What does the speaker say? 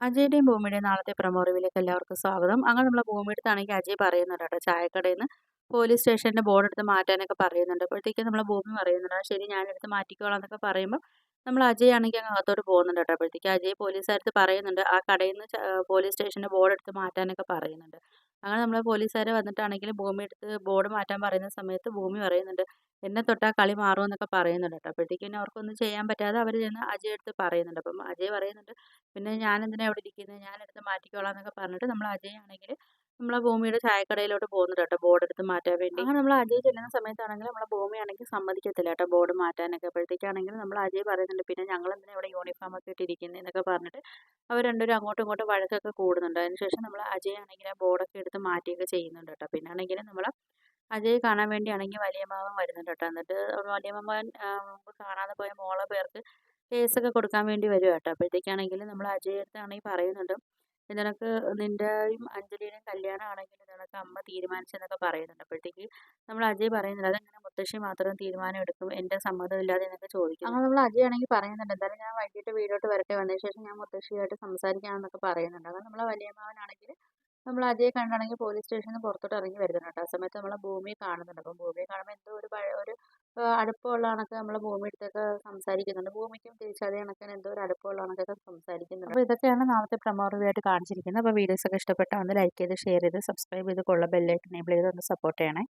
അജയുടെയും ഭൂമിയുടെയും നാളത്തെ പ്രൊമോ റിവ്യൂലേക്ക് എല്ലാവർക്കും സ്വാഗതം. അങ്ങനെ നമ്മളെ ഭൂമിയെടുത്താണെങ്കിൽ അജയ് പറയുന്നുണ്ട് കേട്ടോ, ചായക്കടയിൽ നിന്ന് പോലീസ് സ്റ്റേഷൻ്റെ ബോർഡ് എടുത്ത് മാറ്റാനൊക്കെ പറയുന്നുണ്ട്. അപ്പോഴത്തേക്കും നമ്മളെ ഭൂമി പറയുന്നുണ്ട്, "ആ ശരി, ഞാനെടുത്ത് മാറ്റിക്കോളാം" എന്നൊക്കെ പറയുമ്പോൾ നമ്മൾ അജയ് ആണെങ്കിൽ അങ്ങ് അകത്തോട്ട് പോകുന്നുണ്ട് കേട്ടോ. അപ്പോഴത്തേക്കും അജയ് പോലീസുകാരടുത്ത് പറയുന്നുണ്ട്, ആ കടയിൽ നിന്ന് പോലീസ് സ്റ്റേഷൻ്റെ ബോർഡ് എടുത്ത് മാറ്റാനൊക്കെ പറയുന്നുണ്ട്. അങ്ങനെ നമ്മളെ പോലീസുകാർ വന്നിട്ടാണെങ്കിൽ ഭൂമി എടുത്ത് ബോർഡ് മാറ്റാൻ പറയുന്ന സമയത്ത് ഭൂമി പറയുന്നുണ്ട്, "എന്നെ തൊട്ടാ കളി മാറും" എന്നൊക്കെ പറയുന്നുണ്ട് കേട്ടോ. അപ്പോഴത്തേക്കും പിന്നെ അവർക്കൊന്നും ചെയ്യാൻ പറ്റാതെ അവർ ചെന്ന് അജയ് അടുത്ത് പറയുന്നുണ്ട്. അപ്പം അജയ് പറയുന്നുണ്ട്, പിന്നെ ഞാനെന്തിനാ ഇവിടെ ഇരിക്കുന്നത്, ഞാനെടുത്ത് മാറ്റിക്കോളാം എന്നൊക്കെ പറഞ്ഞിട്ട് നമ്മൾ അജയ് ആണെങ്കിൽ നമ്മളെ ഭൂമിയുടെ ചായക്കടയിലോട്ട് പോകുന്നുണ്ട് കേട്ടോ, ബോർഡ് എടുത്ത് മാറ്റാൻ വേണ്ടി. അങ്ങനെ നമ്മൾ അജയ് ചെല്ലുന്ന സമയത്താണെങ്കിൽ നമ്മളെ ഭൂമിയാണെങ്കിൽ സമ്മതിക്കത്തില്ല കേട്ടോ ബോർഡ് മാറ്റാനൊക്കെ. അപ്പോഴത്തേക്കാണെങ്കിൽ നമ്മൾ അജയ് പറയുന്നുണ്ട്, പിന്നെ ഞങ്ങൾ എന്തിനാ ഇവിടെ യൂണിഫോം ഒക്കെ ഇട്ടിരിക്കുന്നത് എന്നൊക്കെ പറഞ്ഞിട്ട് അവർ രണ്ടുപേരും അങ്ങോട്ടും ഇങ്ങോട്ടും വഴക്കൊക്കെ കൂടുന്നുണ്ട്. അതിനുശേഷം നമ്മൾ അജയ് ആണെങ്കിൽ ആ ബോർഡൊക്കെ എടുത്ത് മാറ്റിയൊക്കെ ചെയ്യുന്നുണ്ട് കേട്ടോ. പിന്നെ ആണെങ്കിൽ നമ്മൾ അജയ് കാണാൻ വേണ്ടിയാണെങ്കിൽ വലിയമ്മാവൻ വരുന്നുണ്ട് കേട്ടോ. എന്നിട്ട് വലിയമ്മാവൻ മുമ്പ് കാണാതെ പോയ മോളെ പേർക്ക് കേസൊക്കെ കൊടുക്കാൻ വേണ്ടി വരും കേട്ടോ. അപ്പോഴത്തേക്കാണെങ്കിൽ നമ്മൾ അജയ് അടുത്താണെങ്കിൽ പറയുന്നുണ്ട്, "നിനക്ക് നിൻ്റെയും അഞ്ജലിയുടെയും കല്യാണമാണെങ്കിൽ നിനക്ക് അമ്മ തീരുമാനിച്ചെന്നൊക്കെ പറയുന്നുണ്ട്." അപ്പോഴത്തേക്ക് നമ്മൾ അജയ് പറയുന്നുണ്ട്, "അതെങ്ങനെ മുത്തശ്ശി മാത്രം തീരുമാനം എടുക്കും എൻ്റെ സമ്മതമില്ലാതെ" എന്നൊക്കെ ചോദിക്കുന്നു. അങ്ങനെ നമ്മൾ അജയ് ആണെങ്കിൽ പറയുന്നുണ്ട്, "എന്തായാലും ഞാൻ വൈകിട്ട് വീട്ടിലോട്ട് വരട്ടെ, വന്നതിന് ശേഷം ഞാൻ മുത്തശ്ശിയായിട്ട് സംസാരിക്കാമെന്നൊക്കെ പറയുന്നുണ്ട്." അങ്ങനെ നമ്മളെ വലിയമ്മാവനാണെങ്കിൽ നമ്മൾ അജയെ കണ്ടാണെങ്കിൽ പോലീസ് സ്റ്റേഷനിൽ നിന്ന് പുറത്തോട്ട് ഇറങ്ങി വരുന്നുണ്ട് കേട്ടോ. ആ സമയത്ത് നമ്മളെ ഭൂമിയെ കാണുന്നുണ്ട്. അപ്പം ഭൂമിയെ കാണുമ്പോൾ എന്തോ ഒരു പഴയ ഒരു അടുപ്പമുള്ള കണക്ക് നമ്മളെ ഭൂമി അടുത്തൊക്കെ സംസാരിക്കുന്നുണ്ട്. ഭൂമിക്കും തിരിച്ച് അതേ കണക്കിന് എന്തോ ഒരു അടുപ്പമുള്ള കണക്കൊക്കെ സംസാരിക്കുന്നുണ്ട്. അപ്പോൾ ഇതൊക്കെയാണ് നാളത്തെ പ്രൊമോ റിവ്യൂ ആയിട്ട് കാണിച്ചിരിക്കുന്നത്. അപ്പോൾ വീഡിയോസ് ഒക്കെ ഇഷ്ടപ്പെട്ടാൽ ഒന്ന് ലൈക്ക് ചെയ്ത് ഷെയർ ചെയ്ത് സബ്സ്ക്രൈബ് ചെയ്ത് ബെല്ലൈക്കൺ എനേബിൾ ചെയ്ത് ഒന്ന് സപ്പോർട്ട് ചെയ്യണേ.